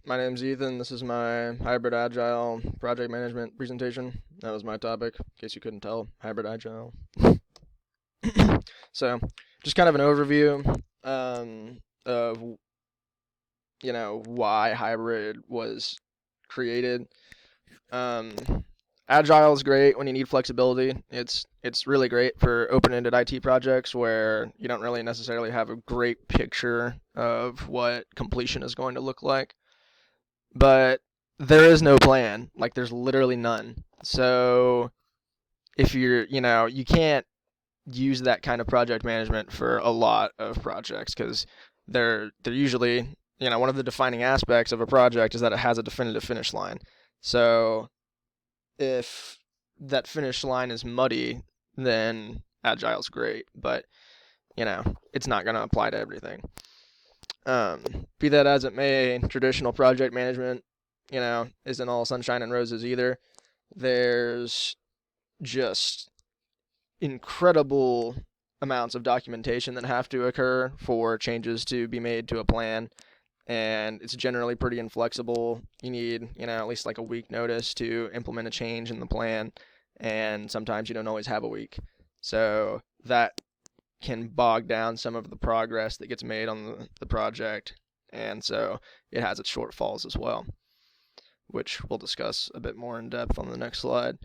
My name's Ethan. This is my Hybrid-Agile project management presentation. That was my topic, in case you couldn't tell. Hybrid-Agile. So, just kind of an overview of why hybrid was created. Um, Agile is great when you need flexibility. It's really great for open-ended IT projects where you don't really necessarily have a great picture of what completion is going to look like. But there is no plan. Like, there's literally none. So if you can't use that kind of project management for a lot of projects because they're usually, one of the defining aspects of a project is that it has a definitive finish line. So if that finish line is muddy, then Agile's great, but it's not going to apply to everything. Be that as it may, traditional project management, isn't all sunshine and roses either. There's just incredible amounts of documentation that have to occur for changes to be made to a plan, and it's generally pretty inflexible. You need, at least like a week notice to implement a change in the plan, and sometimes you don't always have a week. So that can bog down some of the progress that gets made on the project, and so it has its shortfalls as well, which we'll discuss a bit more in depth on the next slide.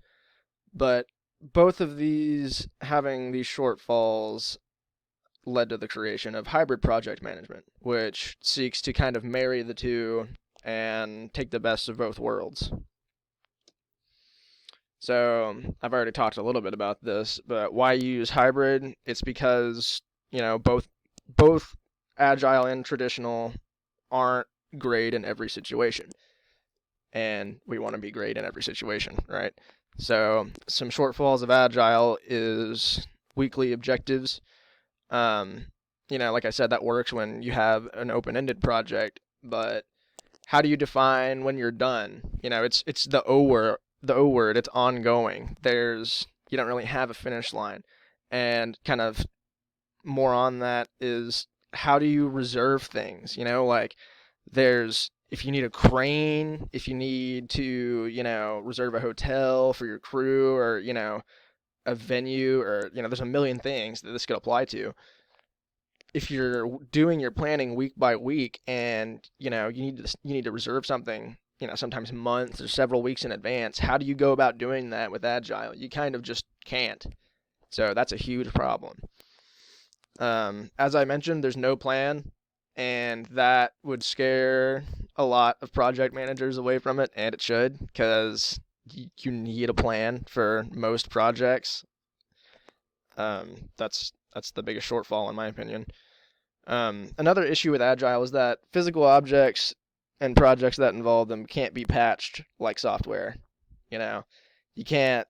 But both of these having these shortfalls led to the creation of hybrid project management, which seeks to kind of marry the two and take the best of both worlds. So I've already talked a little bit about this, but why use hybrid? It's because, both agile and traditional aren't great in every situation. And we want to be great in every situation, right? So some shortfalls of agile is weekly objectives. Like I said, that works when you have an open-ended project, but how do you define when you're done? It's the O word. The O word. It's ongoing. You don't really have a finish line, and kind of more on that is how do you reserve things? Like if you need a crane, if you need to, reserve a hotel for your crew, or a venue, or there's a million things that this could apply to. If you're doing your planning week by week, and you need to reserve something, sometimes months or several weeks in advance, how do you go about doing that with Agile? You kind of just can't. So that's a huge problem. As I mentioned, there's no plan, and that would scare a lot of project managers away from it, and it should, because you need a plan for most projects. That's the biggest shortfall in my opinion. Another issue with Agile is that physical objects and projects that involve them can't be patched like software. You can't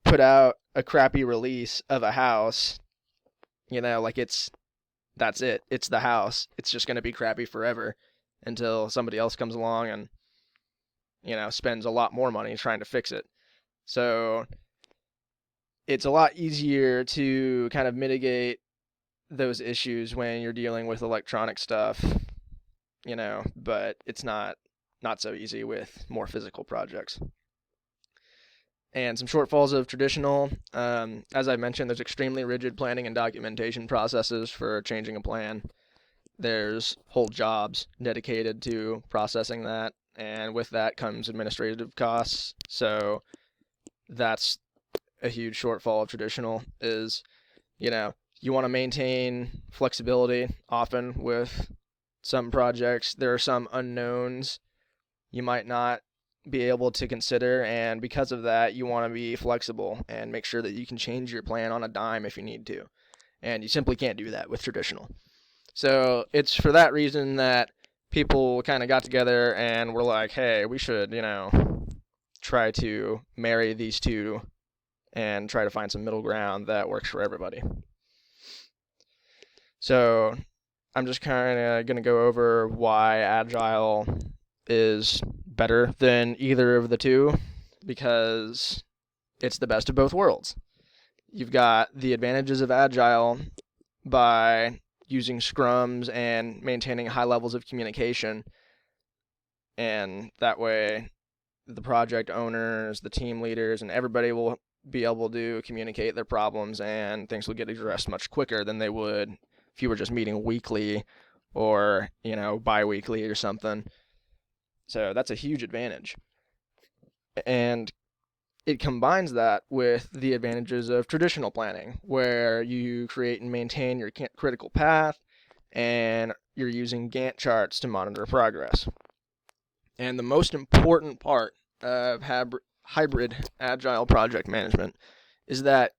put out a crappy release of a house, like that's it. It's the house. It's just going to be crappy forever until somebody else comes along and, spends a lot more money trying to fix it. So it's a lot easier to kind of mitigate those issues when you're dealing with electronic stuff, but it's not so easy with more physical projects. And some shortfalls of traditional, as I mentioned, there's extremely rigid planning and documentation processes for changing a plan. There's whole jobs dedicated to processing that, and with that comes administrative costs. So that's a huge shortfall of traditional is, you want to maintain flexibility often with some projects. There are some unknowns you might not be able to consider, and because of that, you want to be flexible and make sure that you can change your plan on a dime if you need to. And you simply can't do that with traditional. So it's for that reason that people kind of got together and were like, hey, we should, try to marry these two and try to find some middle ground that works for everybody. So I'm just kind of going to go over why Agile is better than either of the two, because it's the best of both worlds. You've got the advantages of Agile by using scrums and maintaining high levels of communication, And that way, the project owners, the team leaders, and everybody will be able to communicate their problems, and things will get addressed much quicker than they would if you were just meeting weekly or, bi-weekly or something. So that's a huge advantage. And it combines that with the advantages of traditional planning, where you create and maintain your critical path, and you're using Gantt charts to monitor progress. And the most important part of hybrid agile project management is that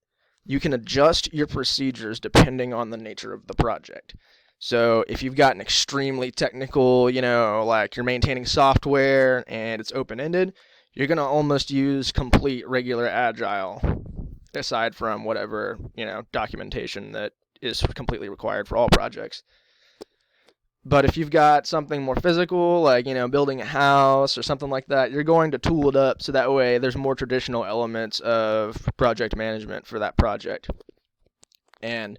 you can adjust your procedures depending on the nature of the project. So if you've got an extremely technical, like you're maintaining software and it's open-ended, you're going to almost use complete regular agile, aside from whatever, documentation that is completely required for all projects. But if you've got something more physical, like, building a house or something like that, you're going to tool it up so that way there's more traditional elements of project management for that project. And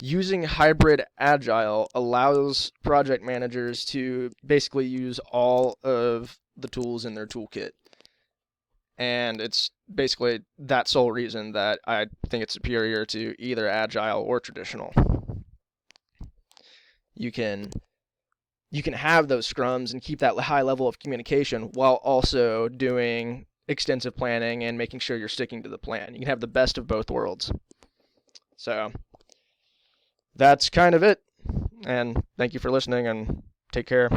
using hybrid agile allows project managers to basically use all of the tools in their toolkit. And it's basically that sole reason that I think it's superior to either agile or traditional. You can have those scrums and keep that high level of communication while also doing extensive planning and making sure you're sticking to the plan. You can have the best of both worlds. So that's kind of it. And thank you for listening, and take care.